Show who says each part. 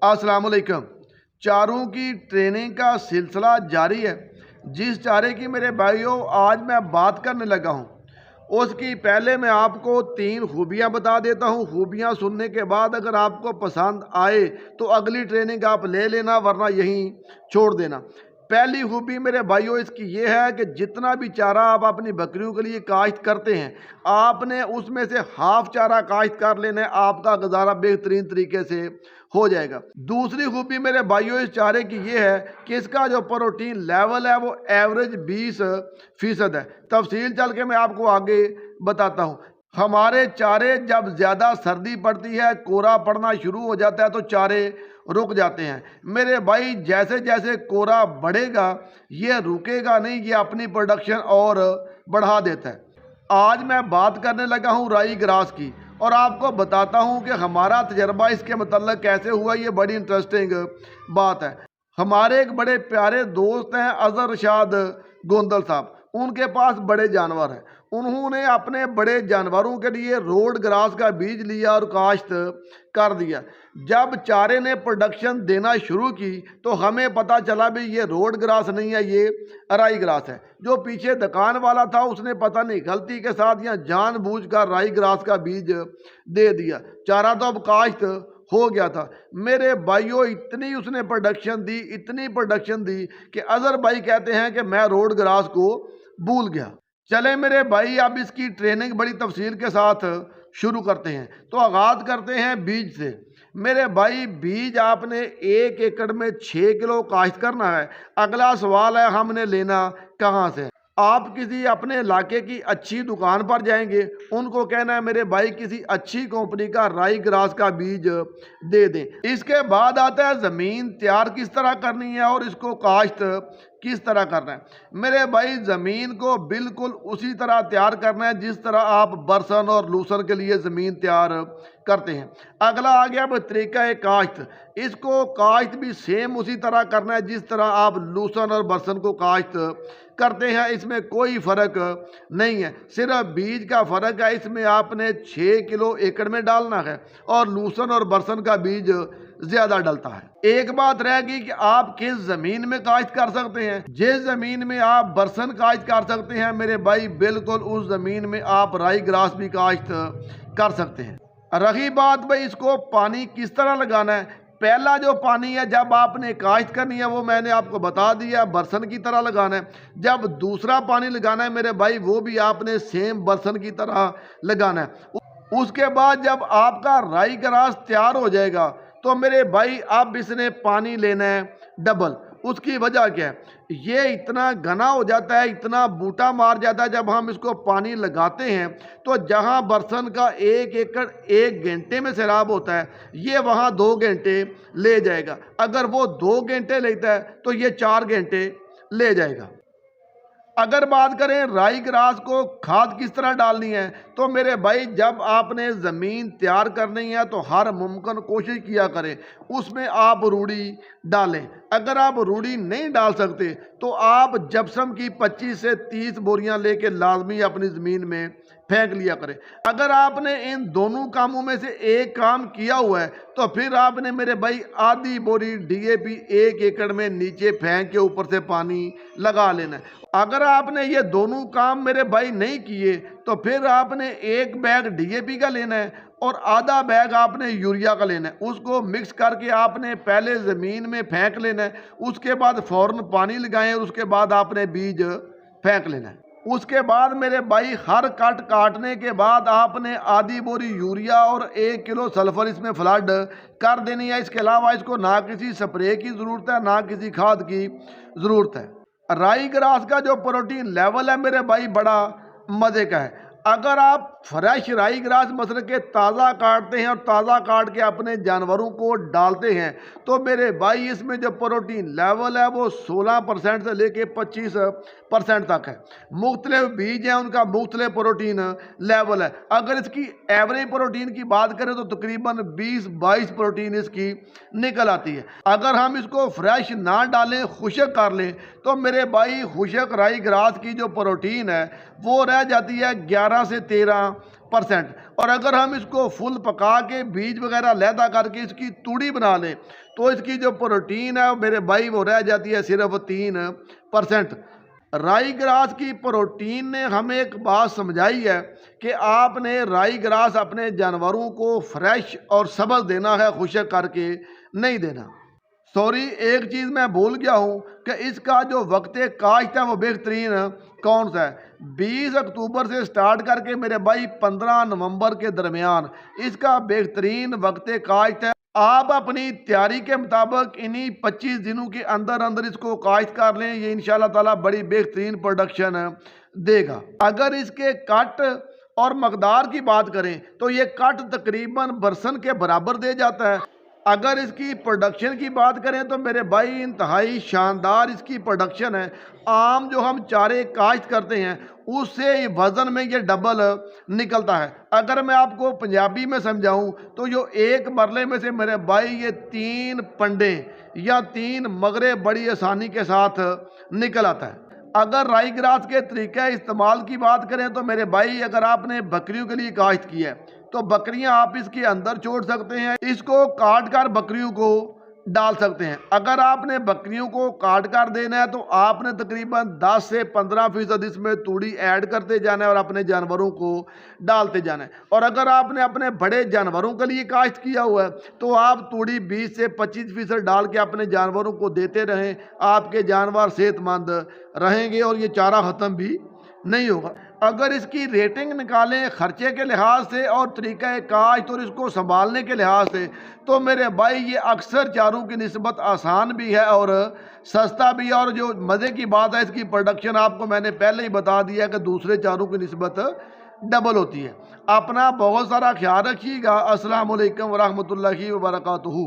Speaker 1: अस्सलाम वालेकुम। चारों की ट्रेनिंग का सिलसिला जारी है। जिस चारे की मेरे भाइयों आज मैं बात करने लगा हूँ उसकी पहले मैं आपको 3 खूबियाँ बता देता हूँ। खूबियाँ सुनने के बाद अगर आपको पसंद आए तो अगली ट्रेनिंग आप ले लेना, वरना यहीं छोड़ देना। पहली खूबी मेरे भाइयों इसकी ये है कि जितना भी चारा आप अपनी बकरियों के लिए काश्त करते हैं, आपने उसमें से हाफ चारा काश्त कर लेना है, आपका गुजारा बेहतरीन तरीके से हो जाएगा। दूसरी खूबी मेरे भाइयों इस चारे की ये है कि इसका जो प्रोटीन लेवल है वो एवरेज 20% है। तफसील चल के मैं आपको आगे बताता हूँ। हमारे चारे जब ज़्यादा सर्दी पड़ती है, कोहरा पड़ना शुरू हो जाता है तो चारे रुक जाते हैं। मेरे भाई जैसे जैसे कोहरा बढ़ेगा ये रुकेगा नहीं, ये अपनी प्रोडक्शन और बढ़ा देता है। आज मैं बात करने लगा हूँ राई ग्रास की और आपको बताता हूँ कि हमारा तजर्बा इसके मतलब कैसे हुआ। ये बड़ी इंटरेस्टिंग बात है। हमारे एक बड़े प्यारे दोस्त हैं अजहर रशाद गोंदल साहब, उनके पास बड़े जानवर हैं। उन्होंने अपने बड़े जानवरों के लिए रोड ग्रास का बीज लिया और काश्त कर दिया। जब चारे ने प्रोडक्शन देना शुरू की तो हमें पता चला भी ये रोड ग्रास नहीं है, ये राई ग्रास है। जो पीछे दुकान वाला था उसने पता नहीं गलती के साथ या जानबूझकर राई ग्रास का बीज दे दिया। चारा तो अब काश्त हो गया था। मेरे भाइयों इतनी उसने प्रोडक्शन दी, इतनी प्रोडक्शन दी कि अजहर भाई कहते हैं कि मैं रोड ग्रास को भूल गया। चले मेरे भाई अब इसकी ट्रेनिंग बड़ी तफसील के साथ शुरू करते हैं। तो आगाज़ करते हैं बीज से। मेरे भाई बीज आपने 1 एकड़ में 6 किलो काश्त करना है। अगला सवाल है हमने लेना कहाँ से। आप किसी अपने इलाके की अच्छी दुकान पर जाएंगे, उनको कहना है मेरे भाई किसी अच्छी कंपनी का राई ग्रास का बीज दे दें। इसके बाद आता है ज़मीन तैयार किस तरह करनी है और इसको काश्त किस तरह करना है। मेरे भाई ज़मीन को बिल्कुल उसी तरह तैयार करना है जिस तरह आप बरसन और लूसन के लिए ज़मीन तैयार करते हैं। अगला आ गया अब तरीका है काश्त। इसको काश्त भी सेम उसी तरह करना है जिस तरह आप लूसन और बरसन को काश्त करते हैं। इसमें कोई फ़र्क नहीं है, सिर्फ बीज का फ़र्क है। इसमें आपने 6 किलो एकड़ में डालना है और लूसन और बरसन का बीज ज़्यादा डलता है। एक बात रह गई कि आप किस ज़मीन में काश्त कर सकते हैं। जिस ज़मीन में आप बरसन काश्त कर सकते हैं मेरे भाई बिल्कुल उस ज़मीन में आप राई ग्रास भी काश्त कर सकते हैं। रही बात भाई इसको पानी किस तरह लगाना है। पहला जो पानी है जब आपने काश्त करनी है वो मैंने आपको बता दिया, बरसन की तरह लगाना है। जब दूसरा पानी लगाना है मेरे भाई वो भी आपने सेम बरसन की तरह लगाना है। उसके बाद जब आपका राई ग्रास तैयार हो जाएगा तो मेरे भाई अब इसने पानी लेना है डबल। उसकी वजह क्या है, ये इतना घना हो जाता है, इतना बूटा मार जाता है। जब हम इसको पानी लगाते हैं तो जहां बरसन का 1 एकड़ 1 घंटे में सैराब होता है ये वहां 2 घंटे ले जाएगा। अगर वो 2 घंटे लेता है तो ये 4 घंटे ले जाएगा। अगर बात करें राई ग्रास को खाद किस तरह डालनी है तो मेरे भाई जब आपने ज़मीन तैयार करनी है तो हर मुमकिन कोशिश किया करें उसमें आप रूढ़ी डालें। अगर आप रूढ़ी नहीं डाल सकते तो आप जिप्सम की 25 से 30 बोरियां लेके लाजमी अपनी ज़मीन में फेंक लिया करें। अगर आपने इन दोनों कामों में से एक काम किया हुआ है तो फिर आपने मेरे भाई आधी बोरी डीएपी 1 एकड़ में नीचे फेंक के ऊपर से पानी लगा लेना है। अगर आपने ये दोनों काम मेरे भाई नहीं किए तो फिर आपने 1 बैग डीएपी का लेना है और आधा बैग आपने यूरिया का लेना है। उसको मिक्स करके आपने पहले ज़मीन में फेंक लेना है, उसके बाद फ़ौरन पानी लगाएं और उसके बाद आपने बीज फेंक लेना है। उसके बाद मेरे भाई हर कट काटने के बाद आपने आधी बोरी यूरिया और 1 किलो सल्फर इसमें फ्लड कर देनी है। इसके अलावा इसको ना किसी स्प्रे की ज़रूरत है ना किसी खाद की ज़रूरत है। राई ग्रास का जो प्रोटीन लेवल है मेरे भाई बड़ा मज़े का है। अगर आप फ्रेश राई ग्रास मसल के ताज़ा काटते हैं और ताज़ा काट के अपने जानवरों को डालते हैं तो मेरे भाई इसमें जो प्रोटीन लेवल है वो 16% से लेके 25% तक है। मुख्तलिफ बीज हैं उनका मुख्तलिफ प्रोटीन लेवल है। अगर इसकी एवरेज प्रोटीन की बात करें तो तकरीबन 20-22 प्रोटीन इसकी निकल आती है। अगर हम इसको फ्रेश ना डालें, खुशक कर लें तो मेरे भाई खुशक राई ग्रास की जो प्रोटीन है वो रह जाती है 11 से 13 परसेंट। और अगर हम इसको फुल पका के बीज वगैरह अलहदा करके इसकी तूड़ी बना लें तो इसकी जो प्रोटीन है मेरे भाई वो रह जाती है सिर्फ 3%। राई ग्रास की प्रोटीन ने हमें एक बात समझाई है कि आपने राई ग्रास अपने जानवरों को फ्रेश और सबल देना है, खुशक करके नहीं देना। सॉरी, एक चीज़ मैं भूल गया हूँ कि इसका जो वक्त काश्त है वो बेहतरीन कौन सा है। 20 अक्टूबर से स्टार्ट करके मेरे भाई 15 नवंबर के दरमियान इसका बेहतरीन वक्त काश्त है। आप अपनी तैयारी के मुताबिक इन्हीं 25 दिनों के अंदर अंदर इसको काश्त कर लें, ये इंशाल्लाह ताला बड़ी बेहतरीन प्रोडक्शन देगा। अगर इसके कट और मकदार की बात करें तो ये कट तकरीबन बरसन के बराबर दे जाता है। अगर इसकी प्रोडक्शन की बात करें तो मेरे भाई इंतहाई शानदार इसकी प्रोडक्शन है। आम जो हम चारे काश्त करते हैं उससे वज़न में ये डबल निकलता है। अगर मैं आपको पंजाबी में समझाऊं तो जो एक मरले में से मेरे भाई ये 3 पंडे या 3 मगरे बड़ी आसानी के साथ निकल आता है। अगर राई ग्रास के तरीके इस्तेमाल की बात करें तो मेरे भाई अगर आपने बकरियों के लिए काश्त किया है तो बकरियां आप इसके अंदर छोड़ सकते हैं, इसको काट कर बकरियों को डाल सकते हैं। अगर आपने बकरियों को काट कर देना है तो आपने तकरीबन 10 से 15% इसमें तूड़ी ऐड करते जाना है और अपने जानवरों को डालते जाना है। और अगर आपने अपने बड़े जानवरों के लिए काश्त किया हुआ है तो आप तूड़ी 20 से 25% डाल के अपने जानवरों को देते रहें, आपके जानवर सेहतमंद रहेंगे और ये चारा ख़त्म भी नहीं होगा। अगर इसकी रेटिंग निकालें खर्चे के लिहाज से और तरीक़ा काश्त और इसको संभालने के लिहाज से तो मेरे भाई ये अक्सर चारों की निस्बत आसान भी है और सस्ता भी है। और जो मज़े की बात है इसकी प्रोडक्शन आपको मैंने पहले ही बता दिया कि दूसरे चारों की निस्बत डबल होती है। अपना बहुत सारा ख्याल रखिएगा। अस्सलाम वालेकुम व रहमतुल्लाहि व बरकातुहू।